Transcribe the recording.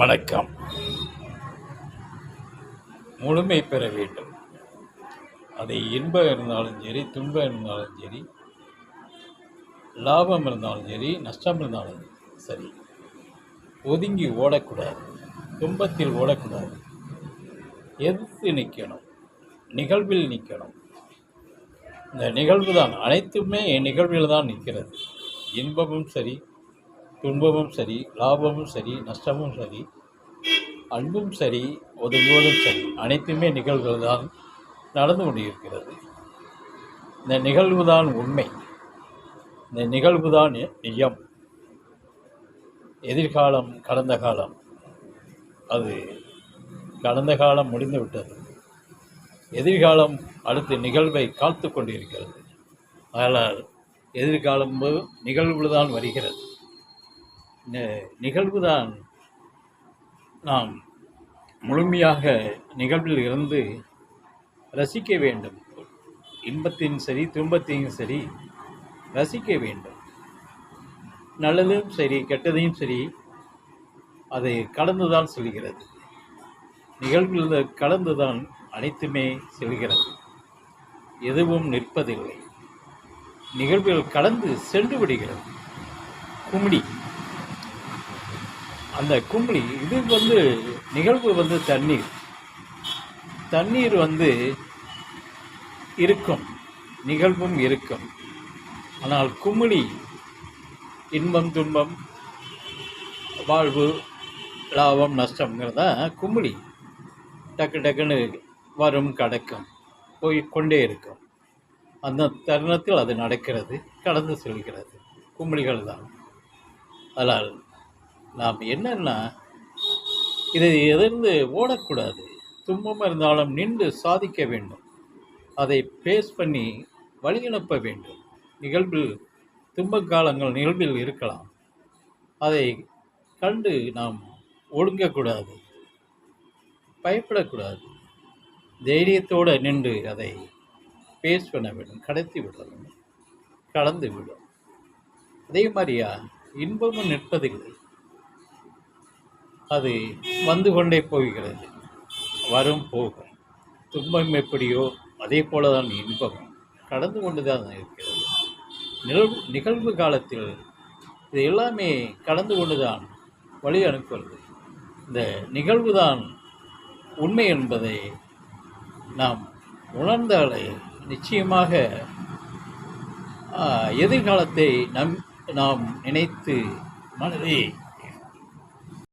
வணக்கம். முழுமை பெற வேண்டும். அதை இன்பம் இருந்தாலும் சரி, துன்பம் இருந்தாலும் சரி, லாபம் இருந்தாலும் சரி, நஷ்டம் இருந்தாலும் சரி, ஒதுங்கி ஓடக்கூடாது, துன்பத்தில் ஓடக்கூடாது, எதிர்த்து நிற்கணும், நிகழ்வில் நிற்கணும். இந்த நிகழ்வு தான் அனைத்துமே நிகழ்வில் தான் நிற்கிறது. இன்பமும் சரி, துன்பமும் சரி, லாபமும் சரி, நஷ்டமும் சரி, அன்பும் சரி, ஒதுங்குவதும் சரி, அனைத்துமே நிகழ்வுகள் தான் நடந்து கொண்டிருக்கிறது. இந்த நிகழ்வு தான் உண்மை, இந்த நிகழ்வு தான் நிஜம். எதிர்காலம் கடந்த காலம், அது கடந்த காலம் முடிந்து விட்டது. எதிர்காலம் அடுத்த நிகழ்வை காத்து கொண்டிருக்கிறது. அதனால் எதிர்காலம் நிகழ்வு தான் வருகிறது. இந்த நிகழ்வு தான் நாம் முழுமையாக நிகழ்வில் இருந்து ரசிக்க வேண்டும். இன்பத்தையும் சரி, துன்பத்தையும் சரி ரசிக்க வேண்டும். நல்லதையும் சரி, கெட்டதையும் சரி, அதை கடந்துதான் செல்கிறது. நிகழ்வில் கலந்துதான் அனைத்துமே செல்கிறது. எதுவும் நிற்பதில்லை. நிகழ்வில் கடந்து சென்று விடுகிறது. குமிழி, அந்த குமிழி இது நிகழ்வு தண்ணீர். தண்ணீர் இருக்கும், நிகழ்வும் இருக்கும். ஆனால் குமிழி இன்பம் துன்பம் வாழ்வு லாபம் நஷ்டம்ங்கிறத குமிழி டக்கு டக்குன்னு வரும் கடக்கும் போய்கொண்டே இருக்கும். அந்த தருணத்தில் அது நடக்கிறது, கடந்து செல்கிறது. குமிழிகள் தான். அதனால் நாம் என்னன்னா, இதை எதிர்ந்து ஓடக்கூடாது. துன்பம் இருந்தாலும் நின்று சாதிக்க வேண்டும். அதை பேஸ் பண்ணி வழி அனுப்ப வேண்டும். நிகழ்வில் துன்ப காலங்கள் நிகழ்வில் இருக்கலாம். அதை கண்டு நாம் ஒடுங்கக்கூடாது, பயப்படக்கூடாது. தைரியத்தோடு நின்று அதை பேஸ் பண்ண வேண்டும், கடத்தி விடணும், கடந்து விடும். அதே மாதிரியா இன்பமும் நிற்பதில்லை. அது வந்து கொண்டே போகிறது, வரும் போகும். துன்பம் எப்படியோ அதே போல தான் இன்பம் கடந்து கொண்டு தான் இருக்கிறது. நிகழ்வு காலத்தில் இது எல்லாமே கடந்து கொண்டு தான் வழி அனுப்புவது. இந்த நிகழ்வு தான் உண்மை என்பதை நாம் உணர்ந்தாலே நிச்சயமாக எதிர்காலத்தை நாம் நினைத்து மனதை